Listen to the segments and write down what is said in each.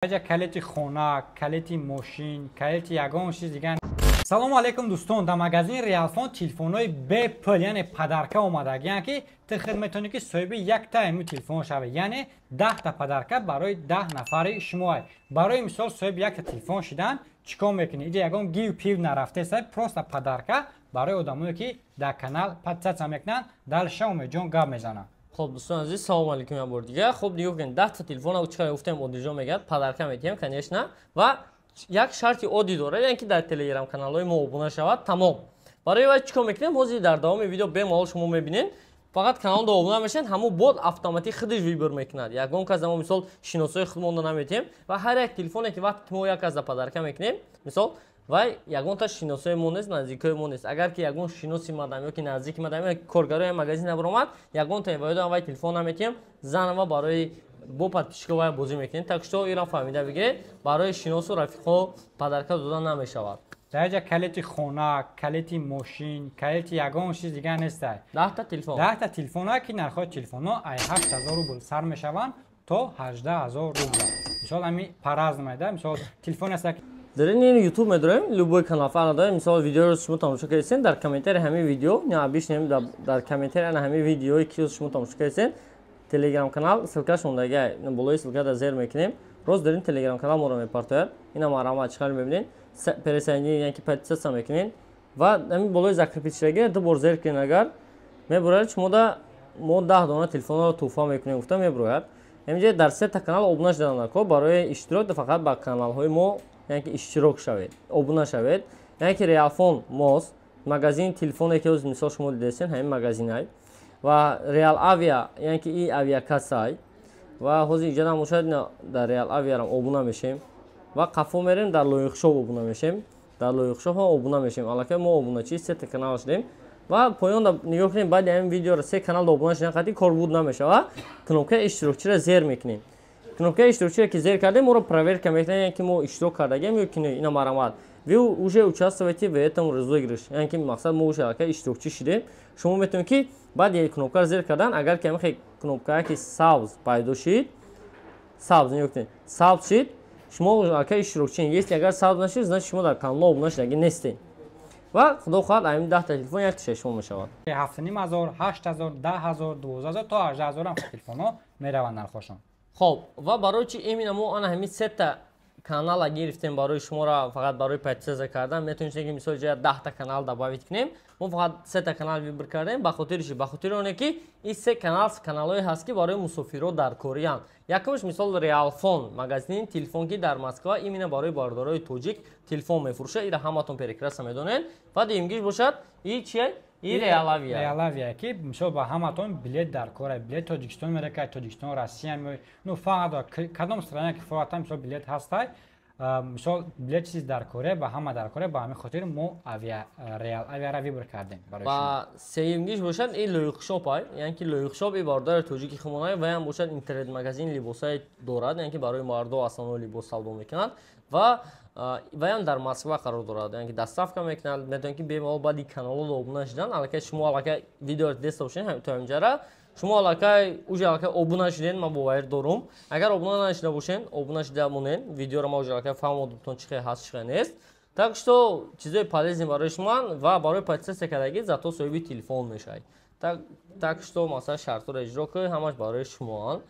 کلیتی خونه، کلیتی ماشین، کلیتی یگان چیز دیگه. سلام علیکم دوستان، در مغازین ریالفون تلفن‌های به پل یعنی پدرکه اومده، یعنی که در خدمتتون که صاحب یک تا این تلفن شوه، یعنی 10 تا پدرکه برای 10 نفر شما. برای مثال صاحب یک تلفن شدن چیکار میکنی؟ اینجا یگان گیو پیو نرفته صاحب پروست پدرکه برای آدمایی که در کانال پادکست میکنن دل شوم جون گپ میزنن. خب دوستان عزیز سلام علیکم یه بار دیگه. خب دیگه که 10 تا تلفن رو چیکار گفتم مدیرجان میگه پدرکه میتیم کنیشنا و یک شرطی عادی داره، یعنی که در تلگرام کانال ما ابونه شود تمام. برای وقت چیکار میکنیم حاضر در دوام ویدیو به مال شما میبینین، فقط کانال رو ابونه میشین همون بود اتوماتیک خودش ویبر میکنه. یگان که از ما مثال شناسای خودمون نمیتیم و هر یک تلفنی که وقت ما یک از پدرکه میکنیم مثال و یگان تا شناسای مون است نزدیکای مون است. اگر که یگان شناسی مادام یا که نزدیک مادام کارگرای مغازین نبرامد یگان تا وایدو وای تلفن نمیتیم زن و برای با پادپیشکا بازی میکنیم تا که ایران فهمیده بگیره برای شناس و رفیقا پدرکه دادن نمیشود. درجه کلیتی خونه، کلیتی ماشین، کلیتی یگان چیز دیگه نیست. 10 تا تلفن 10 تا تلفن ها که نرخ تلفن ها 8000 روبل سر میشوند تا 18000 روبل. مثال همین پراز میده، مثال تلفن است در این یوتیوب می‌داریم لوبوی کانال فعال داریم. مثال ویدیو رو شما تماشا کردین در کامنتر همین ویدیو یا بیشتر در کامنتر انا همین ویدیویی که شما تماشا کردین تلگرام کانال سلکش اونداگه بالای سلکه در زیر میکنیم روز در این تلگرام کانال ما رو میپارتر اینا ما رو چیکار میبینین پرسنجی یعنی که پادکست میکنین و همین بالای ذکر پیچیده دو بار زیر کنین اگر میبرید شما دا ما 10 دانه تلفن رو توفا میکنیم گفتم میبرید همینجا در سه تا کانال ابونه شدن کو برای اشتراک فقط با کانال های ما یعنی که اشتراک شوید ابونه شوید یعنی که ریالفون ماست مغازین تلفنی که از مثال شما دیدین همین مغازینای و ریال آویا یعنی که این آویا کاسای و حاضر اینجا مشاهده در ریال آویا هم ابونه میشیم و قفو میریم در لویخ شاپ ابونه میشیم در لویخ شاپ هم ابونه میشیم البته ما ابونه چی سه تا کانال شدیم و پایان نگاه کنیم بعد این ویدیو رو سه کانال ابونه شدن قطعی کاربرد نمیشه و کنوپکه اشتراکچی رو زیر میکنیم کنوپکه اشتراکچی که زیر کردیم ما رو проверка میکنیم که ما اشتراک کردیم یا که اینا مرامات вы уже участвуете в этом розыгрыше یعنی که مقصد ما уже اشتراکچی شدیم شما میتونید که بعد یک کنوپکه زیر کردن اگر که همین کنوپکه که سبز پیدا شد سبز نیوکتین سبز شد شما که اشتراکچی است اگر سبز نشد значит شما در کانال ابونه شدید نیستین و خدا خواهد همین 10 تا تلفن یک ششم میشود 7500 8000 10000 12000 تا 18000 هم تلفن ها میروند نرخشون. خب و برای چی ایمینا ما آن همین سه تا کانال گرفتیم برای شما را فقط برای پادکست کردن میتونید که مثال جای 10 تا کانال داباوید کنیم ما فقط 3 تا کانال ویبر کردیم به خاطر اونه که این سه کانالای هست که برای مسافرها در کوریان یکمش مثال ریالفون مغازین تلفن که در مسکو ایمینا برای باردارای توجیک تلفن میفروشه اینا همتون پرکرس میدونن و دیگه‌اش باشد این چیه این ریالویا که مثلا با همتون بلیت در کار بلیت تاجیکستان میره که تاجیکستان روسیه نو فقط کدام استرالیا که فقط مثلا بلیت هست مثلا بلیت چیز در کره با همه در کره با همین خاطر ما ریال آویا را ویبر کردیم و سومیش باشد این لویخ شاپ های یعنی که لویخ شاپ این باردار توجیکی خمونای و هم باشد اینترنت مغازین لباسای دارد یعنی که برای مردم اصلا لباس سالبون میکنند و هم در مسکو قرار دارد یعنی که دستافکا میکنند میتونید که به ما بعدی کانال رو ابونه شدن البته شما البته ویدیو دست باشین تا اینجا شما البته ابونه شدین ما باور دارم اگر ابونه نشده باشین ابونه شده مونین ویدیو رو ما البته فهمیدتون چه هست چه نیست так что چیزای полезный برای شما و برای پادکست کردگی زاتو صاحب تلفن میشید так что مثلا شرط رو اجرا کنید همش برای شما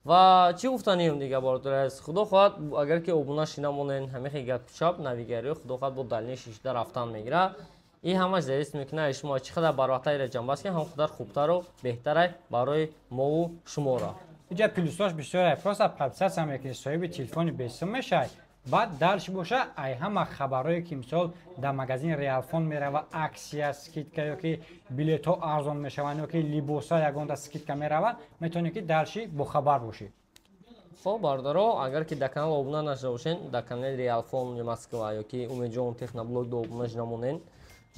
و چی گفتنیم دیگه باردار است خدا خواهد اگر که ابونه شینا مونن همه گپ شاپ نویگری خدا خواهد با دلیل شیشته رفتن میگیره این همش درست میکنه شما چقدر براتر جنب است که هم خدا خوبتر و بهتره برای ما و شما را اینجا پلوساش بسیار پروست پادکست هم که صاحب تلفن بیسم میشه بعد درش باشه ای همه خبرایی که مثال در مغازین ریالفون میره و اکسیا اسکیدکا یا که بلیط ها ارزان میشوند یا که لباسا یگان اسکیدکا میروند میتونید که درشی با خبر باشید. خب باردارو اگر که در کانال ابونه نشده باشین در کانال ریالفون مسکو یا که اومجون تکنبلوگ دو ابونه نمونین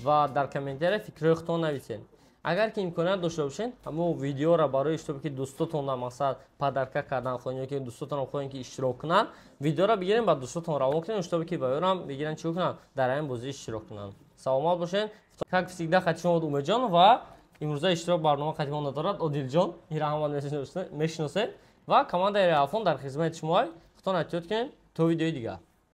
و در کامنتر فکر خودتون نویسین اگر که امکانات داشته باشین همون ویدیو را برای اشتراک که دوستاتون را مثلا پدرکه کردن خواهید یا که دوستاتون خواهید که اشتراک کنن ویدیو را بگیرین بعد دوستاتون روان کنین اشتراک که باید بگیرن چی کنن در این بازی اشتراک کنن سلامت باشین как всегда хочу от Умеджан و امروز اشتراک برنامه خدمتتون ندارد عادل جان این را هم میشناسه و کاماند ریالفون در خدمت شما خودتون احتیاط کن تا ویدیوی دیگه